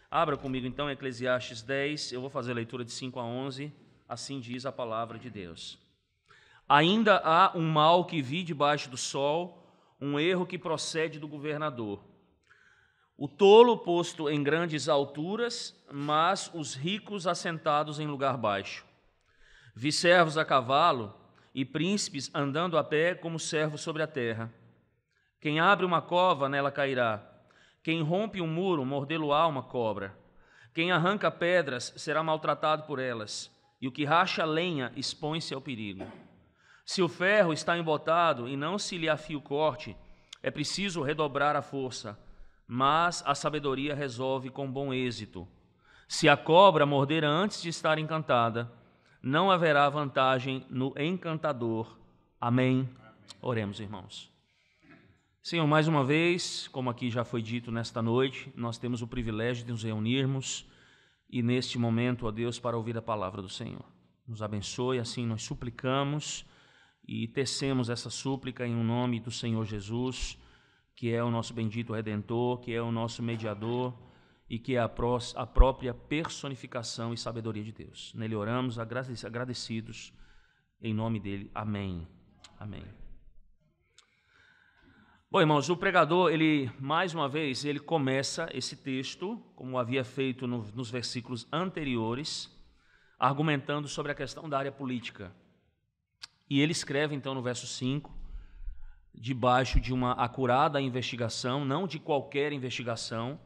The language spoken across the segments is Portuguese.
Abra comigo então Eclesiastes 10, eu vou fazer a leitura de 5 a 11, assim diz a palavra de Deus. Ainda há um mal que vi debaixo do sol, um erro que procede do governador. O tolo posto em grandes alturas, mas os ricos assentados em lugar baixo. Vi servos a cavalo e príncipes andando a pé como servos sobre a terra. Quem abre uma cova, nela cairá. Quem rompe um muro, mordê-lo-á uma cobra. Quem arranca pedras será maltratado por elas, e o que racha lenha expõe-se ao perigo. Se o ferro está embotado e não se lhe afia o corte, é preciso redobrar a força, mas a sabedoria resolve com bom êxito. Se a cobra morder antes de estar encantada, não haverá vantagem no encantador. Amém. Oremos, irmãos. Senhor, mais uma vez, como aqui já foi dito nesta noite, nós temos o privilégio de nos reunirmos e neste momento, ó Deus, para ouvir a palavra do Senhor. Nos abençoe, assim nós suplicamos e tecemos essa súplica em nome do Senhor Jesus, que é o nosso bendito Redentor, que é o nosso mediador e que é a própria personificação e sabedoria de Deus. Nele oramos agradecidos, em nome dele. Amém. Amém. Bom, irmãos, o pregador, mais uma vez, ele começa esse texto, como havia feito nos versículos anteriores, argumentando sobre a questão da área política. E ele escreve, então, no verso 5, debaixo de uma acurada investigação, não de qualquer investigação,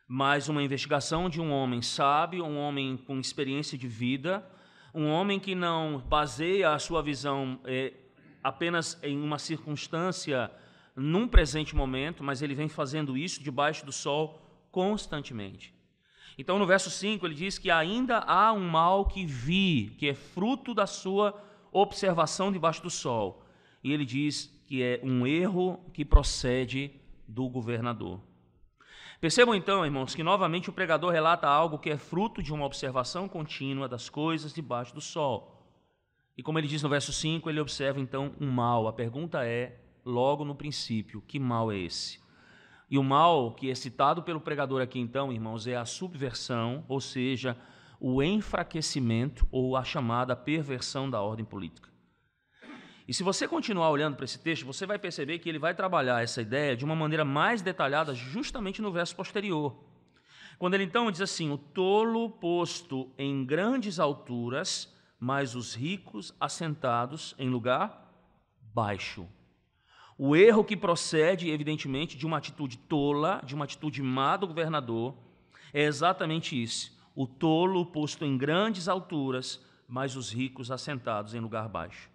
mas uma investigação de um homem sábio, um homem com experiência de vida, um homem que não baseia a sua visão apenas em uma circunstância num presente momento, mas ele vem fazendo isso debaixo do sol constantemente. Então, no verso 5, ele diz que ainda há um mal que vi, que é fruto da sua observação debaixo do sol. E ele diz que é um erro que procede do governador. Percebam então, irmãos, que novamente o pregador relata algo que é fruto de uma observação contínua das coisas debaixo do sol. E como ele diz no verso 5, ele observa então um mal. A pergunta é, logo no princípio, que mal é esse? E o mal que é citado pelo pregador aqui então, irmãos, é a subversão, ou seja, o enfraquecimento ou a chamada perversão da ordem política. E se você continuar olhando para esse texto, você vai perceber que ele vai trabalhar essa ideia de uma maneira mais detalhada justamente no verso posterior. Quando ele então diz assim, o tolo posto em grandes alturas, mas os ricos assentados em lugar baixo. O erro que procede, evidentemente, de uma atitude tola, de uma atitude má do governador, é exatamente isso. O tolo posto em grandes alturas, mas os ricos assentados em lugar baixo.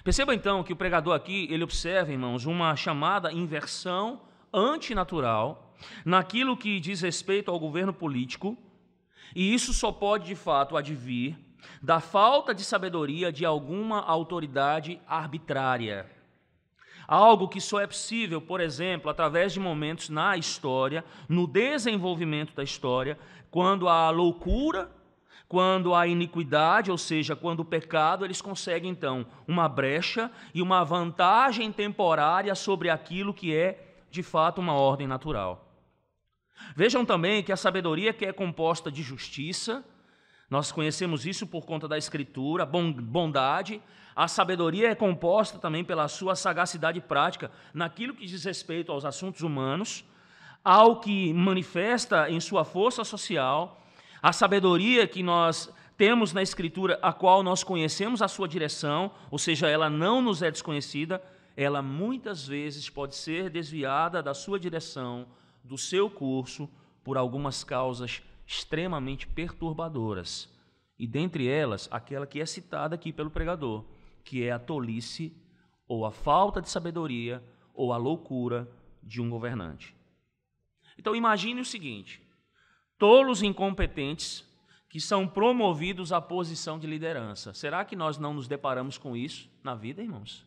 Perceba então que o pregador aqui, ele observa, irmãos, uma chamada inversão antinatural naquilo que diz respeito ao governo político, e isso só pode, de fato, advir da falta de sabedoria de alguma autoridade arbitrária. Algo que só é possível, por exemplo, através de momentos na história, no desenvolvimento da história, quando há loucura, quando há iniquidade, ou seja, quando o pecado, eles conseguem então uma brecha e uma vantagem temporária sobre aquilo que é, de fato, uma ordem natural. Vejam também que a sabedoria que é composta de justiça, nós conhecemos isso por conta da Escritura, bondade. A sabedoria é composta também pela sua sagacidade prática naquilo que diz respeito aos assuntos humanos, ao que manifesta em sua força social. A sabedoria que nós temos na Escritura, a qual nós conhecemos a sua direção, ou seja, ela não nos é desconhecida, ela muitas vezes pode ser desviada da sua direção, do seu curso, por algumas causas extremamente perturbadoras. E dentre elas, aquela que é citada aqui pelo pregador, que é a tolice, ou a falta de sabedoria, ou a loucura de um governante. Então imagine o seguinte, tolos incompetentes que são promovidos à posição de liderança. Será que nós não nos deparamos com isso na vida, irmãos?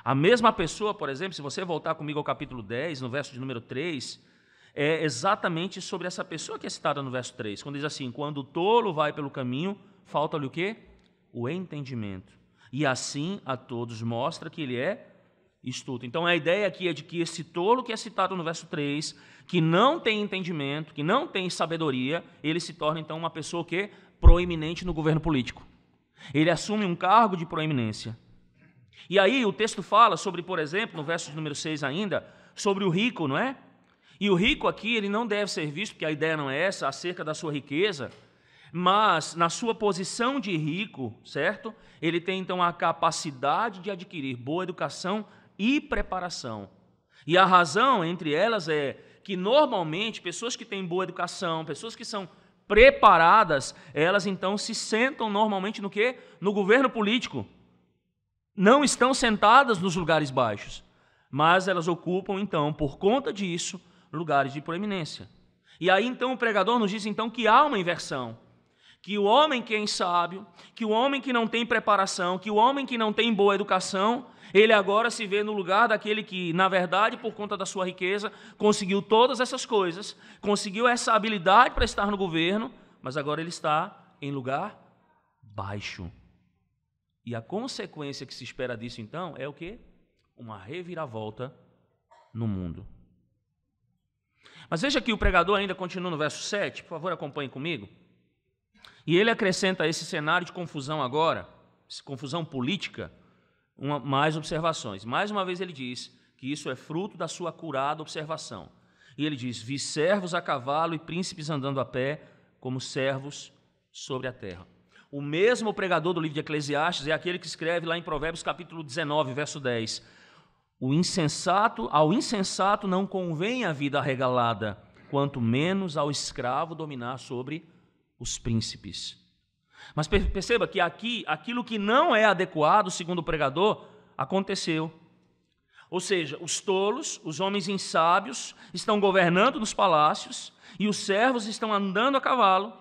A mesma pessoa, por exemplo, se você voltar comigo ao capítulo 10, no verso de número 3, é exatamente sobre essa pessoa que é citada no verso 3, quando diz assim, quando o tolo vai pelo caminho, falta-lhe o quê? O entendimento. E assim a todos mostra que ele é estulto. Então a ideia aqui é de que esse tolo que é citado no verso 3, que não tem entendimento, que não tem sabedoria, ele se torna então uma pessoa que é proeminente no governo político. Ele assume um cargo de proeminência. E aí o texto fala sobre, por exemplo, no verso número 6 ainda, sobre o rico, não é? E o rico aqui, ele não deve ser visto, porque a ideia não é essa, acerca da sua riqueza, mas na sua posição de rico, certo? Ele tem então a capacidade de adquirir boa educação e preparação. E a razão entre elas é que normalmente pessoas que têm boa educação, pessoas que são preparadas, elas então se sentam normalmente no quê? No governo político. Não estão sentadas nos lugares baixos, mas elas ocupam então, por conta disso, lugares de proeminência. E aí então o pregador nos diz então que há uma inversão, que o homem que é insábio, que o homem que não tem preparação, que o homem que não tem boa educação, ele agora se vê no lugar daquele que, na verdade, por conta da sua riqueza, conseguiu todas essas coisas, conseguiu essa habilidade para estar no governo, mas agora ele está em lugar baixo. E a consequência que se espera disso, então, é o quê? Uma reviravolta no mundo. Mas veja que o pregador ainda continua no verso 7, por favor, acompanhe comigo. E ele acrescenta a esse cenário de confusão agora, confusão política, mais observações. Mais uma vez ele diz que isso é fruto da sua acurada observação. E ele diz, vi servos a cavalo e príncipes andando a pé, como servos sobre a terra. O mesmo pregador do livro de Eclesiastes é aquele que escreve lá em Provérbios capítulo 19, verso 10. Ao insensato não convém a vida arregalada, quanto menos ao escravo dominar sobre os príncipes. Mas perceba que aqui, aquilo que não é adequado, segundo o pregador, aconteceu. Ou seja, os tolos, os homens insábios, estão governando nos palácios e os servos estão andando a cavalo.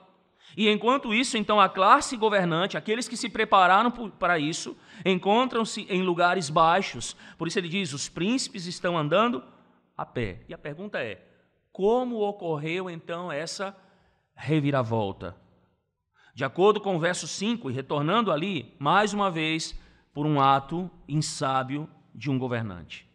E enquanto isso, então, a classe governante, aqueles que se prepararam para isso, encontram-se em lugares baixos. Por isso ele diz, os príncipes estão andando a pé. E a pergunta é, como ocorreu então essa reviravolta? De acordo com o verso 5, e retornando ali, mais uma vez, por um ato insábio de um governante.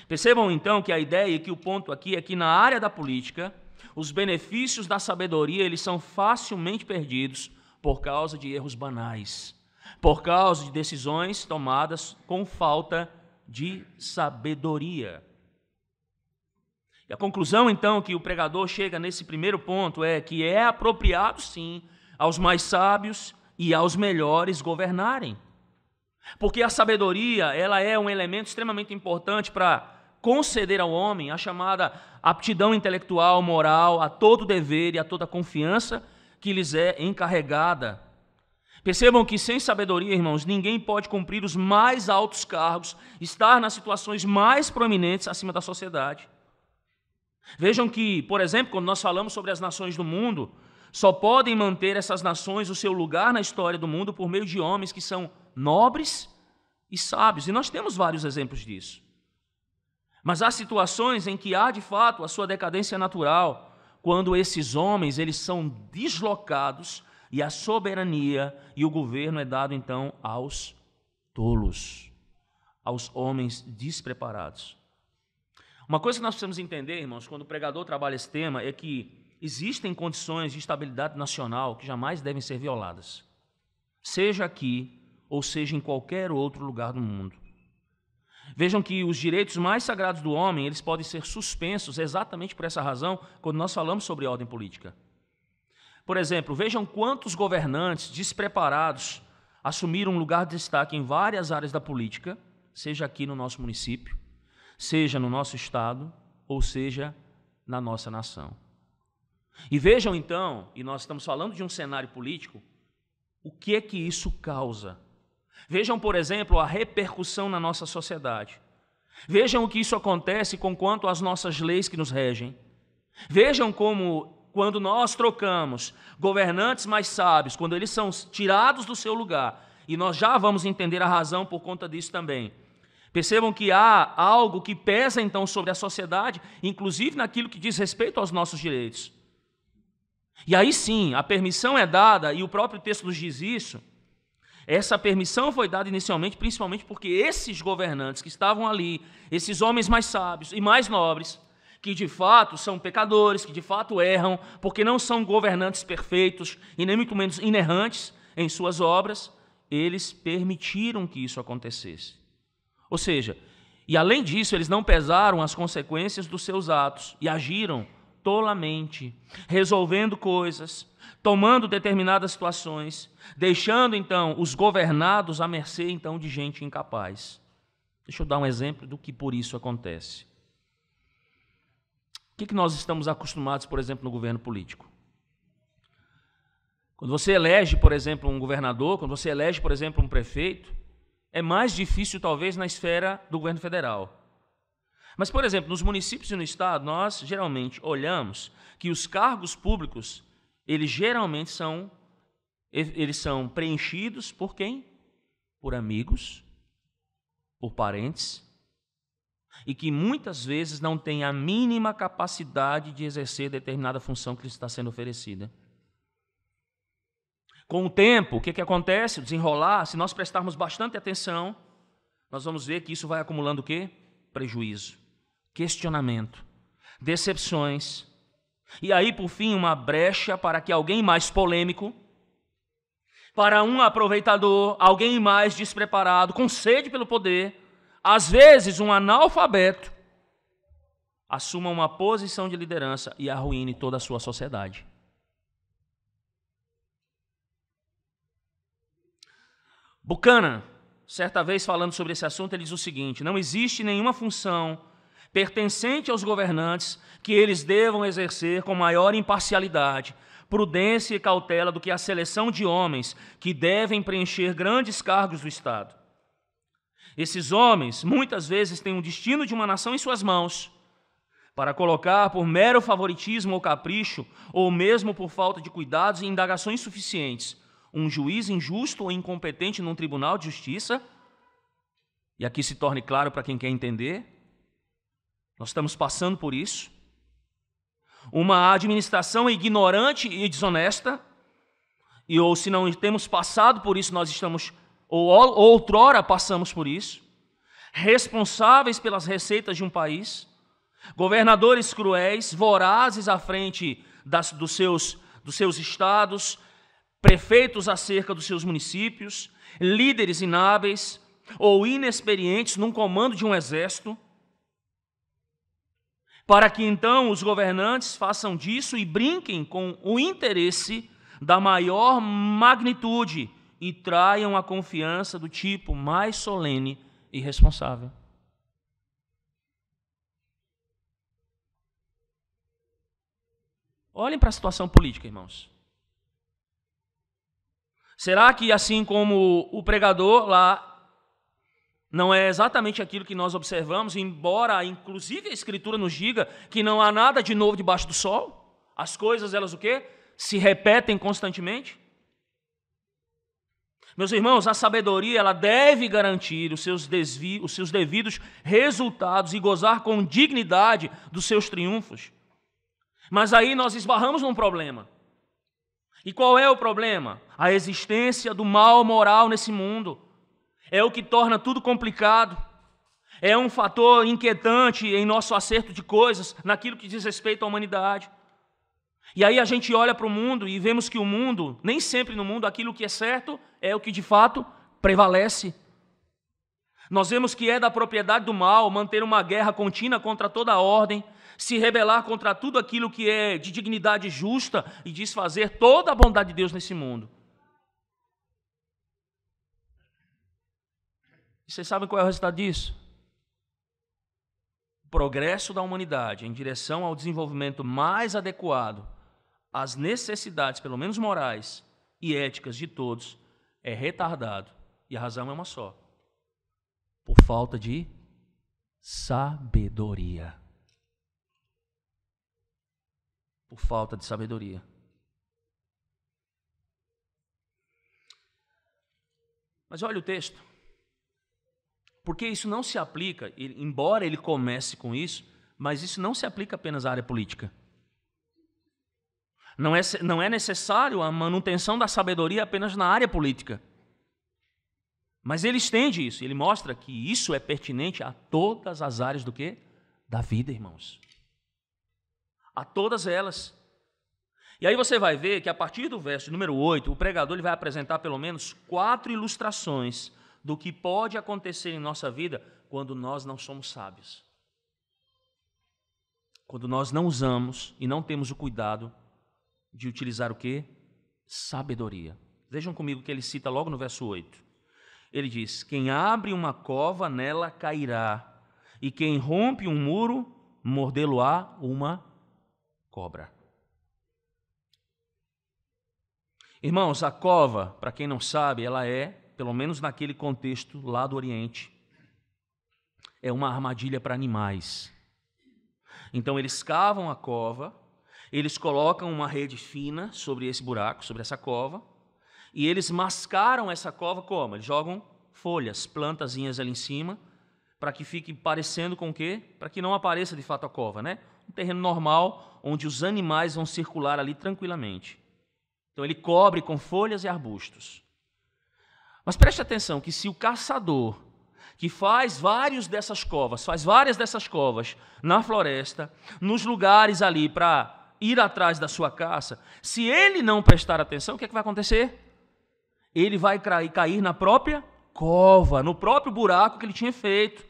Percebam então que a ideia e que o ponto aqui é que na área da política, os benefícios da sabedoria eles são facilmente perdidos por causa de erros banais, por causa de decisões tomadas com falta de sabedoria. E a conclusão, então, que o pregador chega nesse primeiro ponto é que é apropriado, sim, aos mais sábios e aos melhores governarem. Porque a sabedoria, ela é um elemento extremamente importante para conceder ao homem a chamada aptidão intelectual, moral, a todo dever e a toda confiança que lhes é encarregada. Percebam que sem sabedoria, irmãos, ninguém pode cumprir os mais altos cargos, estar nas situações mais proeminentes acima da sociedade. Vejam que, por exemplo, quando nós falamos sobre as nações do mundo, só podem manter essas nações o seu lugar na história do mundo por meio de homens que são nobres e sábios. E nós temos vários exemplos disso. Mas há situações em que há, de fato, a sua decadência natural, quando esses homens eles são deslocados e a soberania e o governo é dado, então, aos tolos, aos homens despreparados. Uma coisa que nós precisamos entender, irmãos, quando o pregador trabalha esse tema, é que existem condições de estabilidade nacional que jamais devem ser violadas, seja aqui ou seja em qualquer outro lugar do mundo. Vejam que os direitos mais sagrados do homem, eles podem ser suspensos exatamente por essa razão quando nós falamos sobre ordem política. Por exemplo, vejam quantos governantes despreparados assumiram um lugar de destaque em várias áreas da política, seja aqui no nosso município, seja no nosso estado, ou seja na nossa nação. E vejam então, e nós estamos falando de um cenário político, o que é que isso causa? Vejam, por exemplo, a repercussão na nossa sociedade. Vejam o que isso acontece com quanto às nossas leis que nos regem. Vejam como, quando nós trocamos governantes mais sábios, quando eles são tirados do seu lugar, e nós já vamos entender a razão por conta disso também. Percebam que há algo que pesa então sobre a sociedade, inclusive naquilo que diz respeito aos nossos direitos. E aí sim, a permissão é dada, e o próprio texto nos diz isso, Essa permissão foi dada inicialmente, principalmente porque esses governantes que estavam ali, esses homens mais sábios e mais nobres, que de fato são pecadores, que de fato erram, porque não são governantes perfeitos e nem muito menos inerrantes em suas obras, eles permitiram que isso acontecesse. Ou seja, e além disso, eles não pesaram as consequências dos seus atos e agiram tolamente, resolvendo coisas, tomando determinadas situações, deixando então os governados à mercê então de gente incapaz. Deixa eu dar um exemplo do que por isso acontece. O que nós estamos acostumados, por exemplo, no governo político? Quando você elege, por exemplo, um governador, quando você elege, por exemplo, um prefeito, é mais difícil, talvez, na esfera do governo federal. Mas, por exemplo, nos municípios e no estado, nós geralmente olhamos que os cargos públicos, eles geralmente são preenchidos por quem? Por amigos, por parentes, e que muitas vezes não têm a mínima capacidade de exercer determinada função que lhes está sendo oferecida. Com o tempo, o que acontece? O desenrolar, se nós prestarmos bastante atenção, nós vamos ver que isso vai acumulando o quê? Prejuízo, questionamento, decepções, e aí, por fim, uma brecha para que alguém mais polêmico, para um aproveitador, alguém mais despreparado, com sede pelo poder, às vezes um analfabeto, assuma uma posição de liderança e arruine toda a sua sociedade. Buchanan, certa vez falando sobre esse assunto, ele diz o seguinte: não existe nenhuma função pertencente aos governantes que eles devam exercer com maior imparcialidade, prudência e cautela do que a seleção de homens que devem preencher grandes cargos do Estado. Esses homens, muitas vezes, têm o destino de uma nação em suas mãos, para colocar por mero favoritismo ou capricho, ou mesmo por falta de cuidados e indagações suficientes, um juiz injusto ou incompetente num tribunal de justiça, e aqui se torne claro para quem quer entender, nós estamos passando por isso, uma administração ignorante e desonesta, e ou se não temos passado por isso, nós estamos, ou outrora passamos por isso, responsáveis pelas receitas de um país, governadores cruéis, vorazes à frente dos seus estados, prefeitos acerca dos seus municípios, líderes inábeis ou inexperientes num comando de um exército, para que então os governantes façam disso e brinquem com o interesse da maior magnitude e traiam a confiança do tipo mais solene e responsável. Olhem para a situação política, irmãos. Será que, assim como o pregador lá, não é exatamente aquilo que nós observamos, embora inclusive a Escritura nos diga que não há nada de novo debaixo do sol? As coisas, elas o quê? Se repetem constantemente? Meus irmãos, a sabedoria ela deve garantir os seus devidos resultados e gozar com dignidade dos seus triunfos. Mas aí nós esbarramos num problema. E qual é o problema? A existência do mal moral nesse mundo. É o que torna tudo complicado. É um fator inquietante em nosso acerto de coisas, naquilo que diz respeito à humanidade. E aí a gente olha para o mundo e vemos que o mundo, nem sempre no mundo, aquilo que é certo é o que de fato prevalece. Nós vemos que é da propriedade do mal manter uma guerra contínua contra toda a ordem, se rebelar contra tudo aquilo que é de dignidade justa e desfazer toda a bondade de Deus nesse mundo. E vocês sabem qual é o resultado disso? O progresso da humanidade em direção ao desenvolvimento mais adequado às necessidades, pelo menos morais e éticas de todos, é retardado. E a razão é uma só: por falta de sabedoria. Por falta de sabedoria. Mas olha o texto. Porque isso não se aplica, embora ele comece com isso, mas isso não se aplica apenas à área política. Não é necessário a manutenção da sabedoria apenas na área política. Mas ele estende isso, ele mostra que isso é pertinente a todas as áreas do quê? Da vida, irmãos. A todas elas. E aí você vai ver que a partir do verso número 8, o pregador ele vai apresentar pelo menos 4 ilustrações do que pode acontecer em nossa vida quando nós não somos sábios. Quando nós não usamos e não temos o cuidado de utilizar o quê? Sabedoria. Vejam comigo que ele cita logo no verso 8. Ele diz, quem abre uma cova, nela cairá, e quem rompe um muro, mordê-lo-á uma cobra. Irmãos, a cova, para quem não sabe, ela é, pelo menos naquele contexto lá do Oriente, é uma armadilha para animais. Então eles cavam a cova, eles colocam uma rede fina sobre esse buraco, sobre essa cova, e eles mascaram essa cova como? Eles jogam folhas, plantazinhas ali em cima, para que fique parecendo com o quê? Para que não apareça de fato a cova, né? Um terreno normal, onde os animais vão circular ali tranquilamente. Então ele cobre com folhas e arbustos. Mas preste atenção que se o caçador, que faz várias dessas covas na floresta, nos lugares ali para ir atrás da sua caça, se ele não prestar atenção, o que é que vai acontecer? Ele vai cair na própria cova, no próprio buraco que ele tinha feito.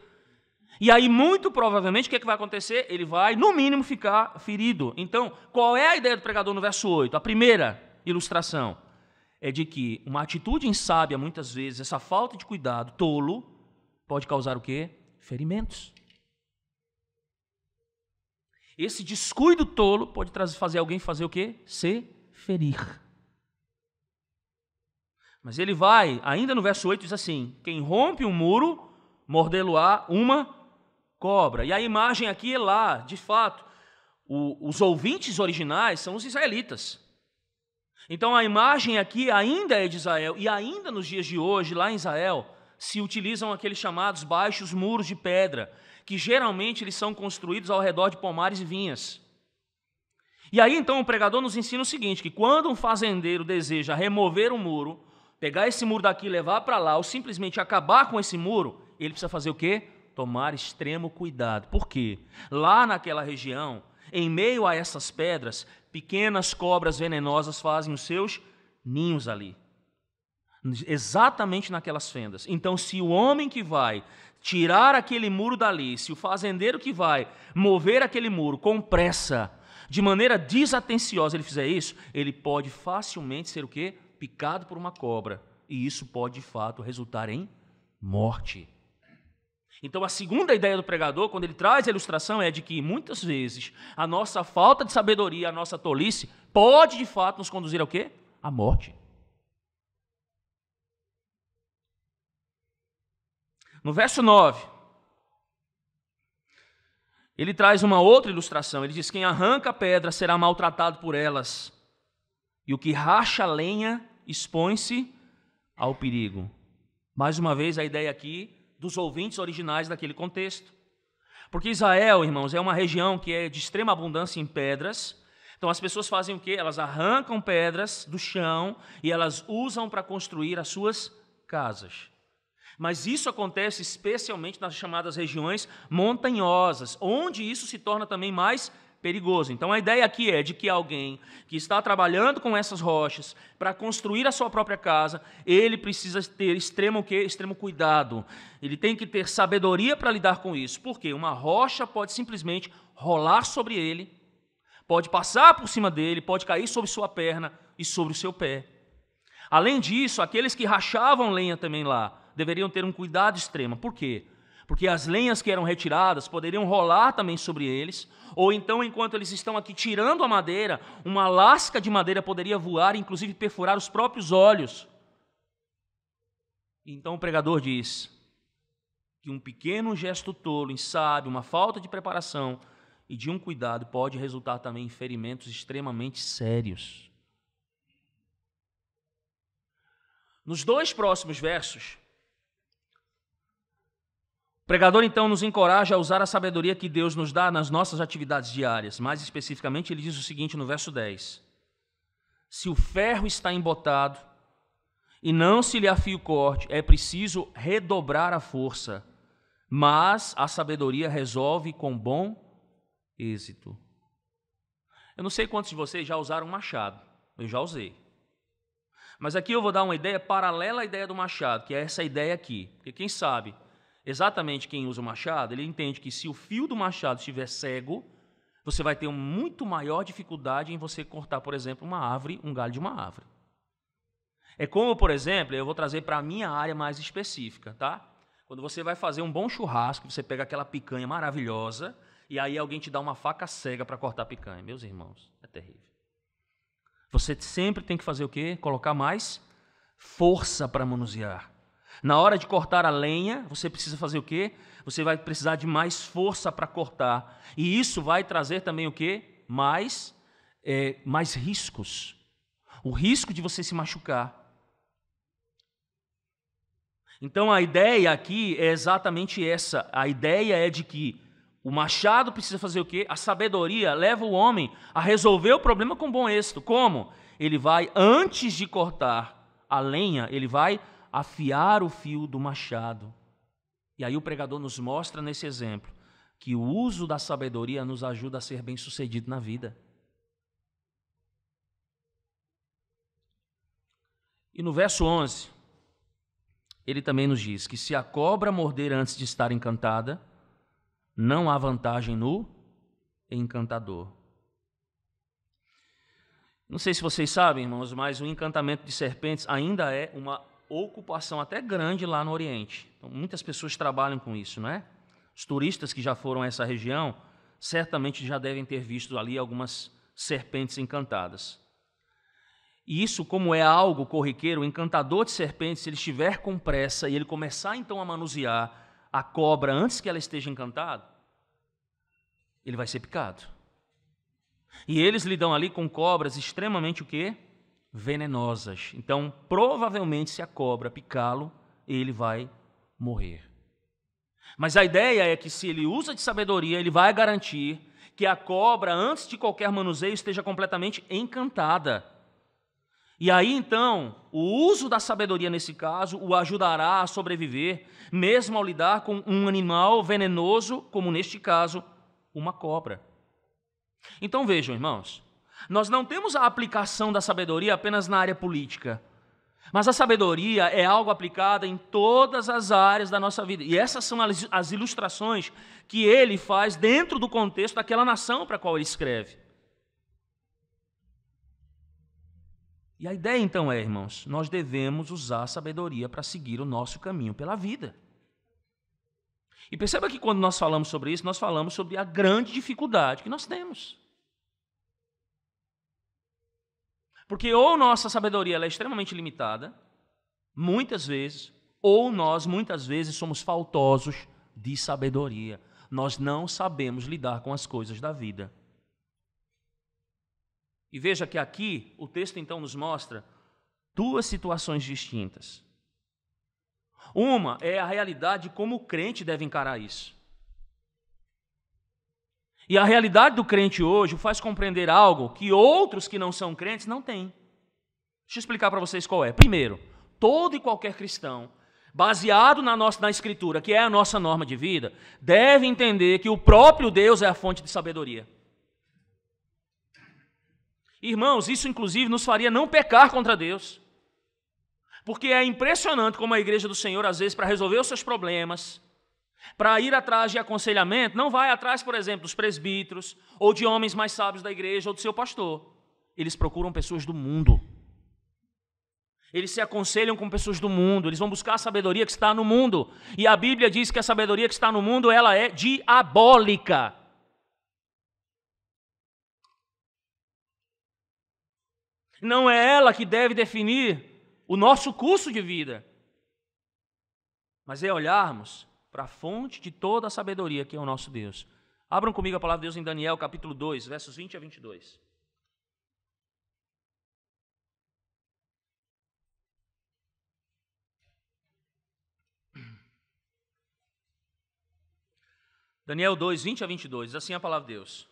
E aí, muito provavelmente, o que é que vai acontecer? Ele vai, no mínimo, ficar ferido. Então, qual é a ideia do pregador no verso 8? A primeira ilustração é de que uma atitude insábia, muitas vezes, essa falta de cuidado, tolo, pode causar o quê? Ferimentos. Esse descuido tolo pode fazer alguém fazer o quê? Se ferir. Mas ele vai, ainda no verso 8, diz assim, quem rompe um muro, mordê-lo-á uma cobra. E a imagem aqui é lá, de fato, os ouvintes originais são os israelitas. Então a imagem aqui ainda é de Israel, e ainda nos dias de hoje, lá em Israel, se utilizam aqueles chamados baixos muros de pedra, que geralmente eles são construídos ao redor de pomares e vinhas. E aí então o pregador nos ensina o seguinte, que quando um fazendeiro deseja remover um muro, pegar esse muro daqui e levar para lá, ou simplesmente acabar com esse muro, ele precisa fazer o quê? Tomar extremo cuidado. Por quê? Lá naquela região, em meio a essas pedras, pequenas cobras venenosas fazem os seus ninhos ali. Exatamente naquelas fendas. Então, se o homem que vai tirar aquele muro dali, se o fazendeiro que vai mover aquele muro com pressa, de maneira desatenciosa, ele fizer isso, ele pode facilmente ser o quê? Picado por uma cobra. E isso pode, de fato, resultar em morte. Então, a segunda ideia do pregador, quando ele traz a ilustração, é de que, muitas vezes, a nossa falta de sabedoria, a nossa tolice, pode, de fato, nos conduzir ao quê? À morte. No verso 9, ele traz uma outra ilustração. Ele diz, quem arranca a pedra será maltratado por elas, e o que racha a lenha expõe-se ao perigo. Mais uma vez, a ideia aqui dos ouvintes originais daquele contexto. Porque Israel, irmãos, é uma região que é de extrema abundância em pedras. Então as pessoas fazem o quê? Elas arrancam pedras do chão e elas usam para construir as suas casas. Mas isso acontece especialmente nas chamadas regiões montanhosas, onde isso se torna também mais perigoso. Então a ideia aqui é de que alguém que está trabalhando com essas rochas para construir a sua própria casa, ele precisa ter extremo cuidado. Ele tem que ter sabedoria para lidar com isso. Porque uma rocha pode simplesmente rolar sobre ele, pode passar por cima dele, pode cair sobre sua perna e sobre o seu pé. Além disso, aqueles que rachavam lenha também lá deveriam ter um cuidado extremo. Por quê? Porque as lenhas que eram retiradas poderiam rolar também sobre eles, ou então, enquanto eles estão aqui tirando a madeira, uma lasca de madeira poderia voar e, inclusive, perfurar os próprios olhos. Então o pregador diz que um pequeno gesto tolo, insábio, uma falta de preparação e de um cuidado pode resultar também em ferimentos extremamente sérios. Nos 2 próximos versos, o pregador, então, nos encoraja a usar a sabedoria que Deus nos dá nas nossas atividades diárias. Mais especificamente, ele diz o seguinte no verso 10. Se o ferro está embotado e não se lhe afia o corte, é preciso redobrar a força, mas a sabedoria resolve com bom êxito. Eu não sei quantos de vocês já usaram machado, eu já usei. Mas aqui eu vou dar uma ideia paralela à ideia do machado, que é essa ideia aqui. Porque quem sabe, exatamente quem usa o machado, ele entende que se o fio do machado estiver cego, você vai ter uma muito maior dificuldade em você cortar, por exemplo, uma árvore, um galho de uma árvore. É como, por exemplo, eu vou trazer para a minha área mais específica, tá? Quando você vai fazer um bom churrasco, você pega aquela picanha maravilhosa e aí alguém te dá uma faca cega para cortar a picanha. Meus irmãos, é terrível. Você sempre tem que fazer o quê? Colocar mais força para manusear. Na hora de cortar a lenha, você precisa fazer o quê? Você vai precisar de mais força para cortar. E isso vai trazer também o quê? Mais riscos. O risco de você se machucar. Então a ideia aqui é exatamente essa. A ideia é de que o machado precisa fazer o quê? A sabedoria leva o homem a resolver o problema com bom êxito. Como? Ele vai, antes de cortar a lenha, ele vai afiar o fio do machado. E aí o pregador nos mostra nesse exemplo que o uso da sabedoria nos ajuda a ser bem-sucedido na vida. E no verso 11, ele também nos diz que se a cobra morder antes de estar encantada, não há vantagem no encantador. Não sei se vocês sabem, irmãos, mas o encantamento de serpentes ainda é uma ocupação até grande lá no Oriente. Então, muitas pessoas trabalham com isso, não é? Os turistas que já foram a essa região certamente já devem ter visto ali algumas serpentes encantadas. E isso, como é algo corriqueiro, o encantador de serpentes, se ele estiver com pressa e ele começar então a manusear a cobra antes que ela esteja encantada, ele vai ser picado. E eles lidam ali com cobras extremamente o quê? Venenosas. Então, provavelmente, se a cobra picá-lo, ele vai morrer. Mas a ideia é que se ele usa de sabedoria, ele vai garantir que a cobra, antes de qualquer manuseio, esteja completamente encantada. E aí, então, o uso da sabedoria, nesse caso, o ajudará a sobreviver, mesmo ao lidar com um animal venenoso, como neste caso, uma cobra. Então vejam, irmãos, nós não temos a aplicação da sabedoria apenas na área política, mas a sabedoria é algo aplicado em todas as áreas da nossa vida. E essas são as ilustrações que ele faz dentro do contexto daquela nação para a qual ele escreve. E a ideia então é, irmãos, nós devemos usar a sabedoria para seguir o nosso caminho pela vida. E perceba que quando nós falamos sobre isso, nós falamos sobre a grande dificuldade que nós temos. Porque ou nossa sabedoria ela é extremamente limitada, muitas vezes, ou nós muitas vezes somos faltosos de sabedoria. Nós não sabemos lidar com as coisas da vida. E veja que aqui o texto então nos mostra duas situações distintas. Uma é a realidade de como o crente deve encarar isso. E a realidade do crente hoje o faz compreender algo que outros que não são crentes não têm. Deixa eu explicar para vocês qual é. Primeiro, todo e qualquer cristão, baseado na Escritura, que é a nossa norma de vida, deve entender que o próprio Deus é a fonte de sabedoria. Irmãos, isso inclusive nos faria não pecar contra Deus. Porque é impressionante como a igreja do Senhor, às vezes, para resolver os seus problemas, para ir atrás de aconselhamento, não vai atrás, por exemplo, dos presbíteros, ou de homens mais sábios da igreja, ou do seu pastor. Eles procuram pessoas do mundo. Eles se aconselham com pessoas do mundo, eles vão buscar a sabedoria que está no mundo. E a Bíblia diz que a sabedoria que está no mundo, ela é diabólica. Não é ela que deve definir o nosso curso de vida, mas é olharmos para a fonte de toda a sabedoria, que é o nosso Deus. Abram comigo a palavra de Deus em Daniel, capítulo 2, versos 20 a 22. Daniel 2, 20 a 22, assim é a palavra de Deus.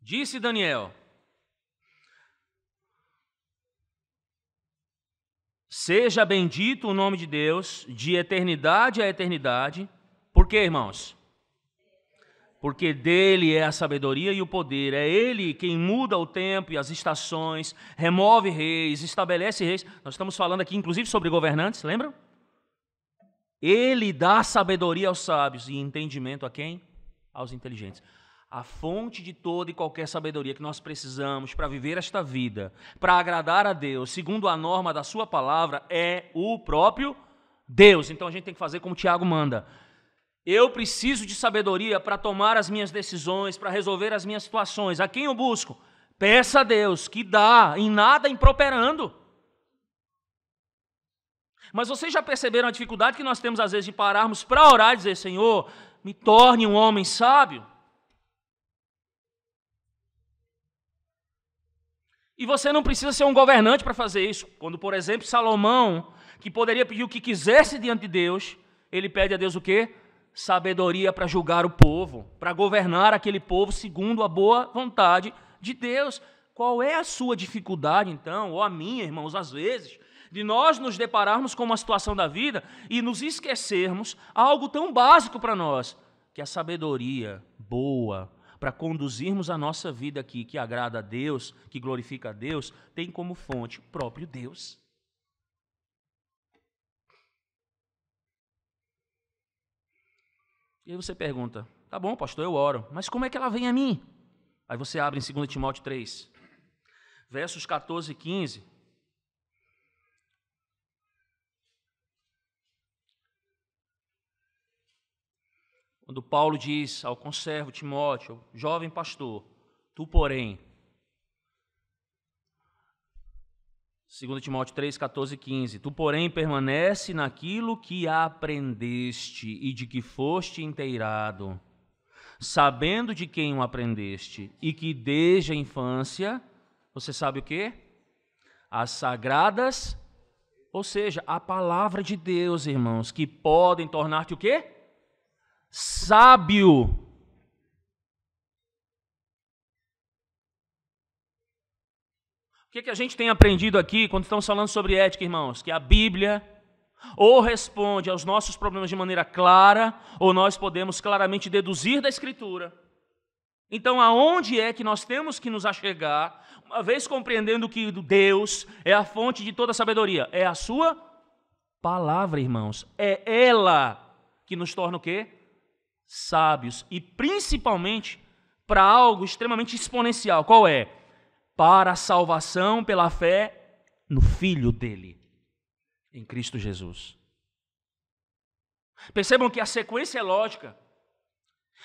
Disse Daniel: Seja bendito o nome de Deus, de eternidade a eternidade. Por quê, irmãos? Porque dele é a sabedoria e o poder. É ele quem muda o tempo e as estações, remove reis, estabelece reis. Nós estamos falando aqui, inclusive, sobre governantes, lembram? Ele dá sabedoria aos sábios e entendimento a quem? Aos inteligentes. A fonte de toda e qualquer sabedoria que nós precisamos para viver esta vida, para agradar a Deus, segundo a norma da sua palavra, é o próprio Deus. Então a gente tem que fazer como o Tiago manda. Eu preciso de sabedoria para tomar as minhas decisões, para resolver as minhas situações. A quem eu busco? Peça a Deus, que dá, em nada improperando. Mas vocês já perceberam a dificuldade que nós temos às vezes de pararmos para orar e dizer, Senhor, me torne um homem sábio? E você não precisa ser um governante para fazer isso. Quando, por exemplo, Salomão, que poderia pedir o que quisesse diante de Deus, ele pede a Deus o quê? Sabedoria para julgar o povo, para governar aquele povo segundo a boa vontade de Deus. Qual é a sua dificuldade, então, ou a minha, irmãos, às vezes, de nós nos depararmos com uma situação da vida e nos esquecermos algo tão básico para nós, que a sabedoria boa, para conduzirmos a nossa vida aqui, que agrada a Deus, que glorifica a Deus, tem como fonte o próprio Deus. E aí você pergunta, tá bom, pastor, eu oro, mas como é que ela vem a mim? Aí você abre em 2 Timóteo 3, versos 14 e 15. Quando Paulo diz ao conservo Timóteo, jovem pastor, tu porém, 2 Timóteo 3, 14 e 15, tu porém permanece naquilo que aprendeste e de que foste inteirado, sabendo de quem o aprendeste e que desde a infância, você sabe o quê? As sagradas, ou seja, a palavra de Deus, irmãos, que podem tornar-te o quê? Sábio. O que a gente tem aprendido aqui quando estamos falando sobre ética, irmãos? Que a Bíblia ou responde aos nossos problemas de maneira clara, ou nós podemos claramente deduzir da Escritura. Então, aonde é que nós temos que nos achegar, uma vez compreendendo que Deus é a fonte de toda sabedoria? É a sua palavra, irmãos. É ela que nos torna o quê? Sábios, e principalmente para algo extremamente exponencial. Qual é? Para a salvação pela fé no Filho dele, em Cristo Jesus. Percebam que a sequência é lógica.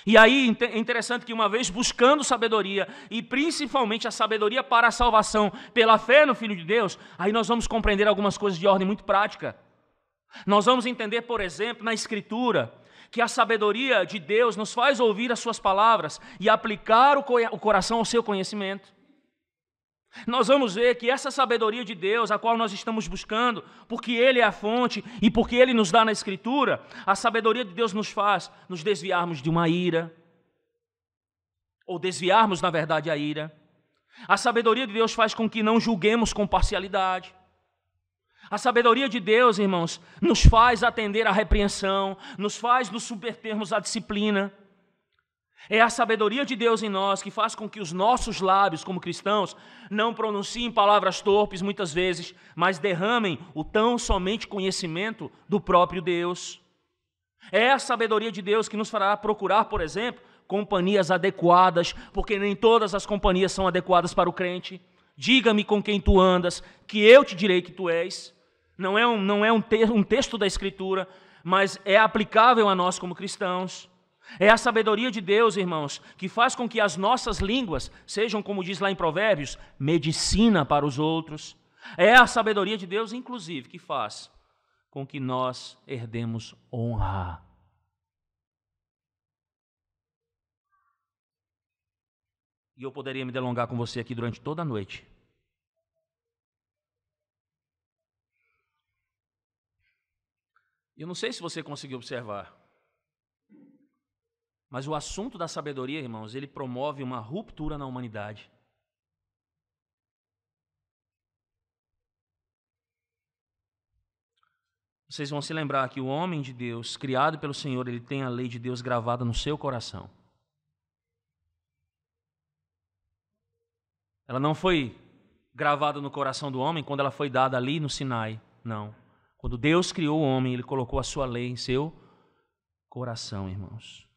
E aí é interessante que uma vez buscando sabedoria, e principalmente a sabedoria para a salvação pela fé no Filho de Deus, aí nós vamos compreender algumas coisas de ordem muito prática. Nós vamos entender, por exemplo, na Escritura, que a sabedoria de Deus nos faz ouvir as suas palavras e aplicar o coração ao seu conhecimento. Nós vamos ver que essa sabedoria de Deus, a qual nós estamos buscando, porque Ele é a fonte e porque Ele nos dá na Escritura, a sabedoria de Deus nos faz nos desviarmos de uma ira, ou desviarmos, na verdade, a ira. A sabedoria de Deus faz com que não julguemos com parcialidade. A sabedoria de Deus, irmãos, nos faz atender à repreensão, nos faz nos subvertermos à disciplina. É a sabedoria de Deus em nós que faz com que os nossos lábios, como cristãos, não pronunciem palavras torpes muitas vezes, mas derramem o tão somente conhecimento do próprio Deus. É a sabedoria de Deus que nos fará procurar, por exemplo, companhias adequadas, porque nem todas as companhias são adequadas para o crente. Diga-me com quem tu andas, que eu te direi que tu és. Não é um texto da Escritura, mas é aplicável a nós como cristãos. É a sabedoria de Deus, irmãos, que faz com que as nossas línguas sejam, como diz lá em Provérbios, medicina para os outros. É a sabedoria de Deus, inclusive, que faz com que nós herdemos honra. E eu poderia me delongar com você aqui durante toda a noite. Eu não sei se você conseguiu observar, mas o assunto da sabedoria, irmãos, ele promove uma ruptura na humanidade. vocês vão se lembrar que o homem de Deus, criado pelo Senhor, ele tem a lei de Deus gravada no seu coração. Ela não foi gravada no coração do homem quando ela foi dada ali no Sinai, não. Quando Deus criou o homem, ele colocou a sua lei em seu coração, irmãos.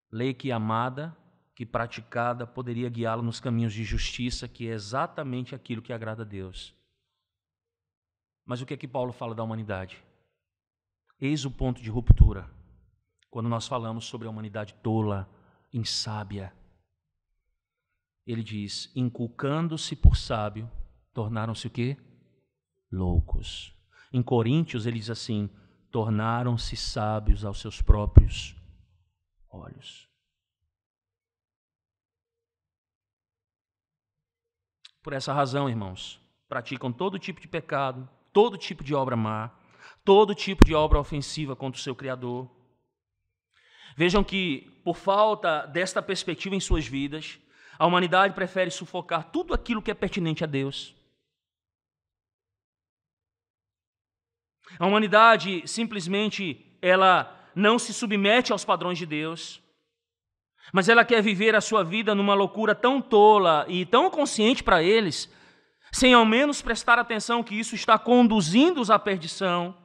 Lei que amada, que praticada, poderia guiá-lo nos caminhos de justiça, que é exatamente aquilo que agrada a Deus. Mas o que é que Paulo fala da humanidade? Eis o ponto de ruptura, quando nós falamos sobre a humanidade tola, insábia. Ele diz, inculcando-se por sábio, tornaram-se o quê? Loucos. Em Coríntios ele diz assim, tornaram-se sábios aos seus próprios olhos. Por essa razão, irmãos, praticam todo tipo de pecado, todo tipo de obra má, todo tipo de obra ofensiva contra o seu Criador. Vejam que, por falta desta perspectiva em suas vidas, a humanidade prefere sufocar tudo aquilo que é pertinente a Deus. A humanidade simplesmente, ela não se submete aos padrões de Deus, mas ela quer viver a sua vida numa loucura tão tola e tão consciente para eles, sem ao menos prestar atenção que isso está conduzindo-os à perdição.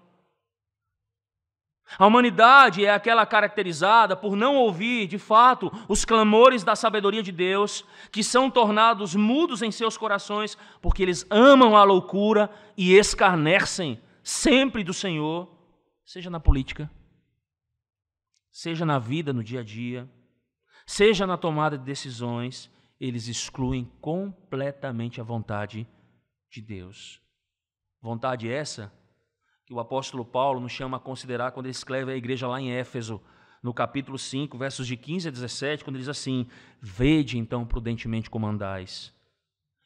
A humanidade é aquela caracterizada por não ouvir, de fato, os clamores da sabedoria de Deus, que são tornados mudos em seus corações, porque eles amam a loucura e escarnecem sempre do Senhor, seja na política, seja na vida, no dia a dia, seja na tomada de decisões, eles excluem completamente a vontade de Deus. Vontade essa que o apóstolo Paulo nos chama a considerar quando ele escreve à igreja lá em Éfeso, no capítulo 5, versos de 15 a 17, quando ele diz assim, vede então prudentemente como andais.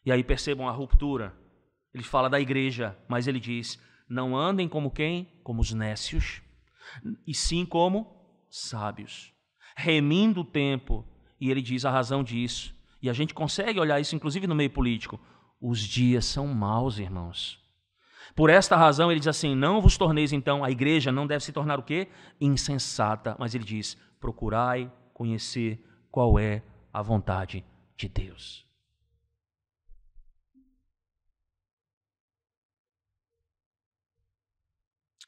E aí percebam a ruptura. Ele fala da igreja, mas ele diz, não andem como quem? Como os nécios, e sim como sábios, remindo o tempo. E ele diz a razão disso. E a gente consegue olhar isso, inclusive no meio político. Os dias são maus, irmãos. Por esta razão, ele diz assim, não vos torneis então, a igreja não deve se tornar o quê? Insensata. Mas ele diz, procurai conhecer qual é a vontade de Deus.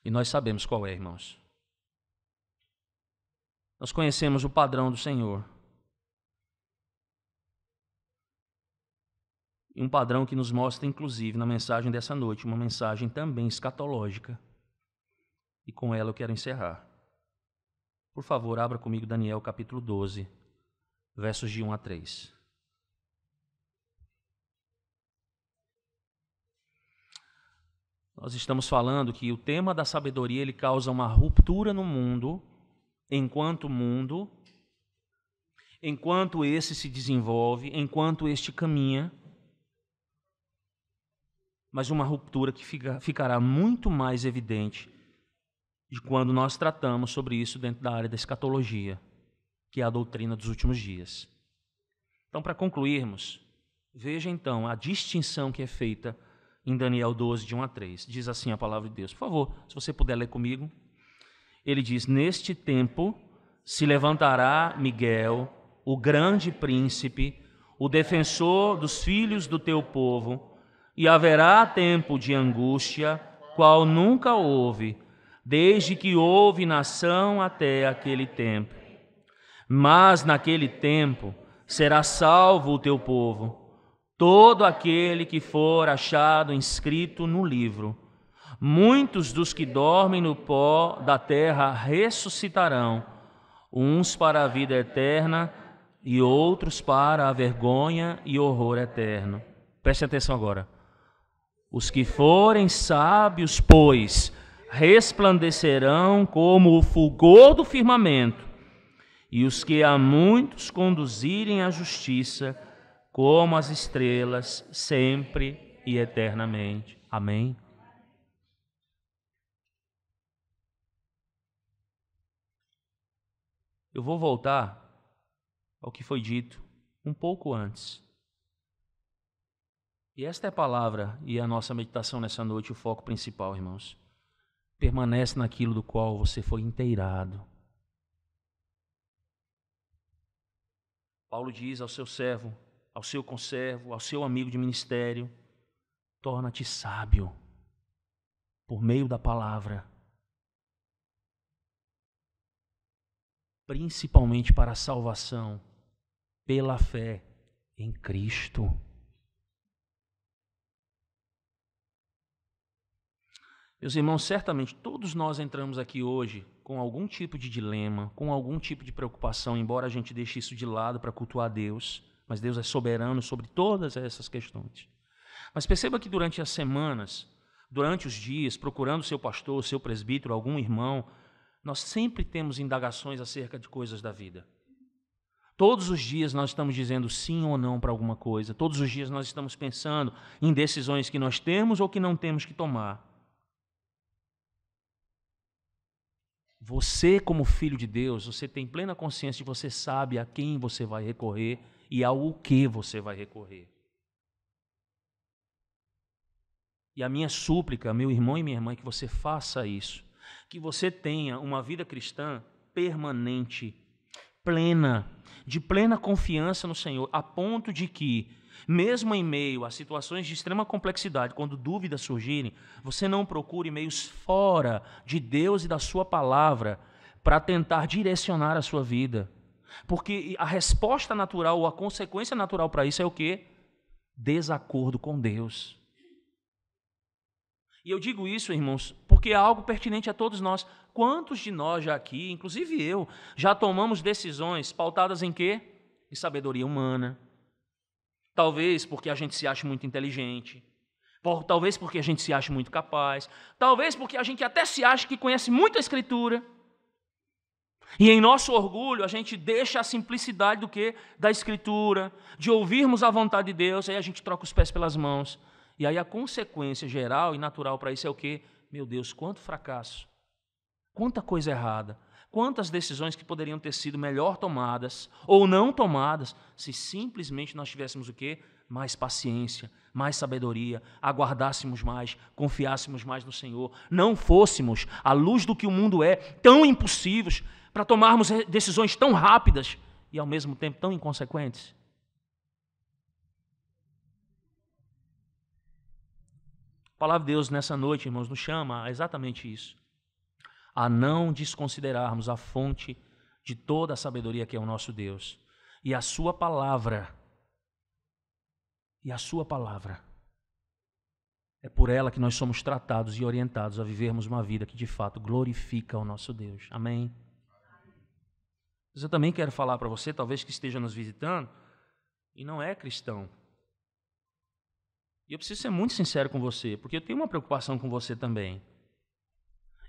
E nós sabemos qual é, irmãos. Nós conhecemos o padrão do Senhor. E um padrão que nos mostra, inclusive, na mensagem dessa noite, uma mensagem também escatológica. E com ela eu quero encerrar. Por favor, abra comigo Daniel capítulo 12, versos de 1 a 3. Nós estamos falando que o tema da sabedoria ele causa uma ruptura no mundo, enquanto esse se desenvolve, enquanto este caminha, mas uma ruptura que ficará muito mais evidente de quando nós tratamos sobre isso dentro da área da escatologia, que é a doutrina dos últimos dias. Então, para concluirmos, veja então a distinção que é feita em Daniel 12, de 1 a 3. Diz assim a palavra de Deus. Por favor, se você puder ler comigo. Ele diz, neste tempo se levantará Miguel, o grande príncipe, o defensor dos filhos do teu povo, e haverá tempo de angústia, qual nunca houve, desde que houve nação até aquele tempo. Mas naquele tempo será salvo o teu povo, todo aquele que for achado inscrito no livro. Muitos dos que dormem no pó da terra ressuscitarão, uns para a vida eterna e outros para a vergonha e horror eterno. Preste atenção agora. Os que forem sábios, pois, resplandecerão como o fulgor do firmamento, e os que a muitos conduzirem à justiça, como as estrelas, sempre e eternamente. Amém? Eu vou voltar ao que foi dito um pouco antes. E esta é a palavra e a nossa meditação nessa noite, o foco principal, irmãos. Permanece naquilo do qual você foi inteirado. Paulo diz ao seu servo, ao seu conservo, ao seu amigo de ministério: torna-te sábio por meio da palavra, principalmente para a salvação, pela fé em Cristo. Meus irmãos, certamente todos nós entramos aqui hoje com algum tipo de dilema, com algum tipo de preocupação, embora a gente deixe isso de lado para cultuar Deus, mas Deus é soberano sobre todas essas questões. Mas perceba que durante as semanas, durante os dias, procurando seu pastor, seu presbítero, algum irmão, nós sempre temos indagações acerca de coisas da vida. Todos os dias nós estamos dizendo sim ou não para alguma coisa. Todos os dias nós estamos pensando em decisões que nós temos ou que não temos que tomar. Você, como filho de Deus, você tem plena consciência de que você sabe a quem você vai recorrer e ao que você vai recorrer. E a minha súplica, meu irmão e minha irmã, é que você faça isso. Que você tenha uma vida cristã permanente, plena, de plena confiança no Senhor, a ponto de que, mesmo em meio a situações de extrema complexidade, quando dúvidas surgirem, você não procure meios fora de Deus e da sua palavra para tentar direcionar a sua vida. Porque a resposta natural ou a consequência natural para isso é o quê? Desacordo com Deus. E eu digo isso, irmãos, porque é algo pertinente a todos nós. Quantos de nós já aqui, inclusive eu, já tomamos decisões pautadas em quê? Em sabedoria humana. Talvez porque a gente se ache muito inteligente. Talvez porque a gente se ache muito capaz. Talvez porque a gente até se acha que conhece muito a Escritura. E em nosso orgulho a gente deixa a simplicidade do quê? Da Escritura, de ouvirmos a vontade de Deus, aí a gente troca os pés pelas mãos. E aí a consequência geral e natural para isso é o quê? Meu Deus, quanto fracasso, quanta coisa errada, quantas decisões que poderiam ter sido melhor tomadas ou não tomadas, se simplesmente nós tivéssemos o quê? Mais paciência, mais sabedoria, aguardássemos mais, confiássemos mais no Senhor, não fôssemos, à luz do que o mundo é, tão impulsivos para tomarmos decisões tão rápidas e ao mesmo tempo tão inconsequentes. A palavra de Deus nessa noite, irmãos, nos chama a exatamente isso. A não desconsiderarmos a fonte de toda a sabedoria que é o nosso Deus. E a sua palavra. É por ela que nós somos tratados e orientados a vivermos uma vida que de fato glorifica o nosso Deus. Amém? Mas eu também quero falar para você, talvez que esteja nos visitando, e não é cristão. E eu preciso ser muito sincero com você, porque eu tenho uma preocupação com você também.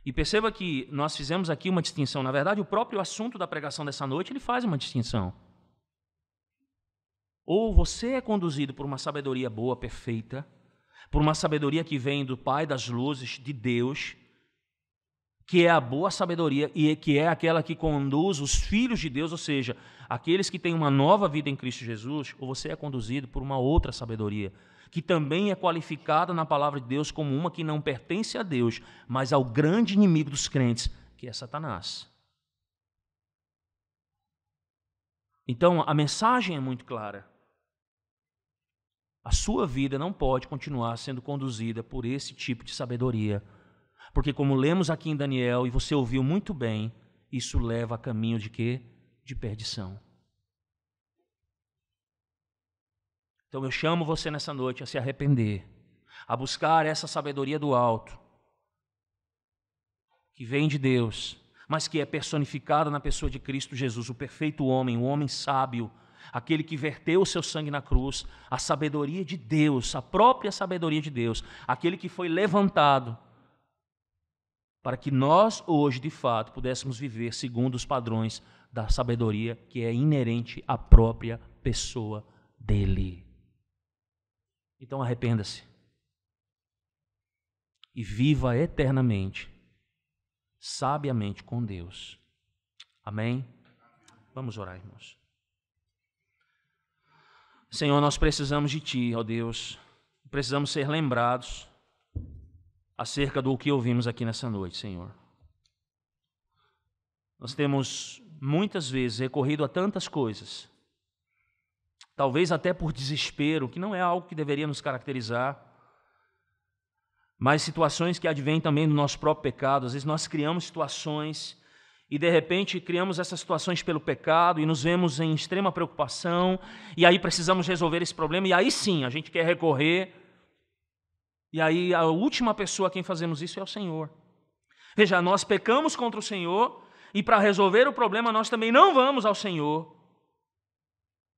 E perceba que nós fizemos aqui uma distinção. Na verdade, o próprio assunto da pregação dessa noite, ele faz uma distinção. Ou você é conduzido por uma sabedoria boa, perfeita, por uma sabedoria que vem do Pai das luzes, de Deus, que é a boa sabedoria e que é aquela que conduz os filhos de Deus, ou seja, aqueles que têm uma nova vida em Cristo Jesus, ou você é conduzido por uma outra sabedoria, que também é qualificada na palavra de Deus como uma que não pertence a Deus, mas ao grande inimigo dos crentes, que é Satanás. Então, a mensagem é muito clara. A sua vida não pode continuar sendo conduzida por esse tipo de sabedoria, porque como lemos aqui em Daniel, e você ouviu muito bem, isso leva a caminho de quê? De perdição. Então eu chamo você nessa noite a se arrepender, a buscar essa sabedoria do alto, que vem de Deus, mas que é personificada na pessoa de Cristo Jesus, o perfeito homem, o homem sábio, aquele que verteu o seu sangue na cruz, a sabedoria de Deus, a própria sabedoria de Deus, aquele que foi levantado para que nós hoje, de fato, pudéssemos viver segundo os padrões da sabedoria que é inerente à própria pessoa dele. Então arrependa-se e viva eternamente, sabiamente com Deus. Amém? Vamos orar, irmãos. Senhor, nós precisamos de Ti, ó Deus. precisamos ser lembrados acerca do que ouvimos aqui nessa noite, Senhor. Nós temos muitas vezes recorrido a tantas coisas, talvez até por desespero, que não é algo que deveria nos caracterizar, mas situações que advêm também do nosso próprio pecado. Às vezes nós criamos situações e de repente criamos essas situações pelo pecado e nos vemos em extrema preocupação, e aí precisamos resolver esse problema, e aí sim a gente quer recorrer, e aí a última pessoa a quem fazemos isso é o Senhor. Veja, nós pecamos contra o Senhor, e para resolver o problema nós também não vamos ao Senhor.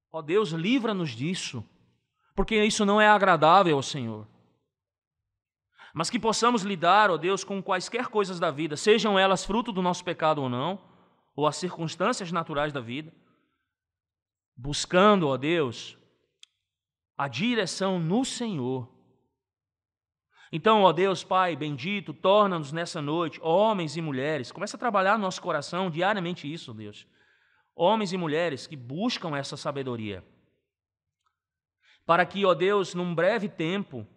Ó Deus, livra-nos disso, porque isso não é agradável ao Senhor. Mas que possamos lidar, ó Deus, com quaisquer coisas da vida, sejam elas fruto do nosso pecado ou não, ou as circunstâncias naturais da vida, buscando, ó Deus, a direção no Senhor. Então, ó Deus, Pai bendito, torna-nos nessa noite, homens e mulheres, começa a trabalhar no nosso coração diariamente isso, Deus. Homens e mulheres que buscam essa sabedoria, para que, ó Deus, num breve tempo,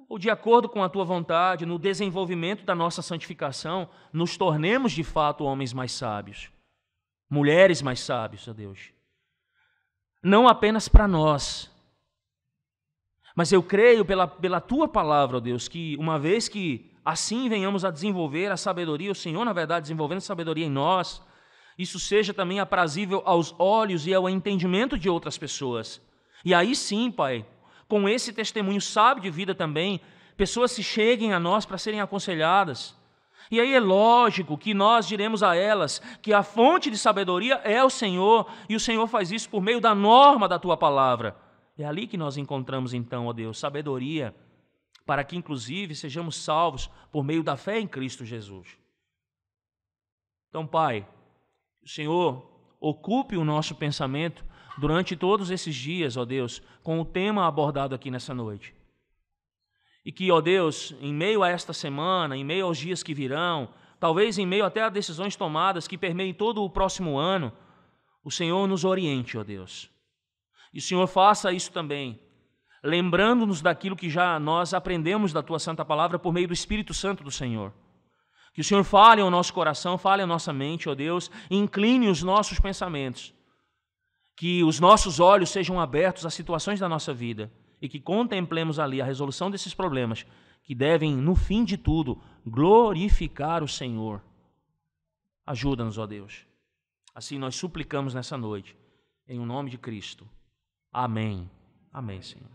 ou de acordo com a Tua vontade, no desenvolvimento da nossa santificação, nos tornemos de fato homens mais sábios, mulheres mais sábios, ó Deus. Não apenas para nós, mas eu creio pela Tua palavra, ó Deus, que uma vez que assim venhamos a desenvolver a sabedoria, o Senhor, na verdade, desenvolvendo sabedoria em nós, isso seja também aprazível aos olhos e ao entendimento de outras pessoas. E aí sim, Pai, com esse testemunho sábio de vida também, pessoas se cheguem a nós para serem aconselhadas. E aí é lógico que nós diremos a elas que a fonte de sabedoria é o Senhor, e o Senhor faz isso por meio da norma da Tua palavra. É ali que nós encontramos então, ó Deus, sabedoria, para que inclusive sejamos salvos por meio da fé em Cristo Jesus. Então, Pai, o Senhor ocupe o nosso pensamento durante todos esses dias, ó Deus, com o tema abordado aqui nessa noite. E que, ó Deus, em meio a esta semana, em meio aos dias que virão, talvez em meio até a decisões tomadas que permeiem todo o próximo ano, o Senhor nos oriente, ó Deus. E o Senhor faça isso também, lembrando-nos daquilo que já nós aprendemos da Tua Santa Palavra por meio do Espírito Santo do Senhor. Que o Senhor fale ao nosso coração, fale à nossa mente, ó Deus, e incline os nossos pensamentos. Que os nossos olhos sejam abertos às situações da nossa vida e que contemplemos ali a resolução desses problemas que devem, no fim de tudo, glorificar o Senhor. Ajuda-nos, ó Deus. Assim nós suplicamos nessa noite, em o nome de Cristo. Amém. Amém, Senhor.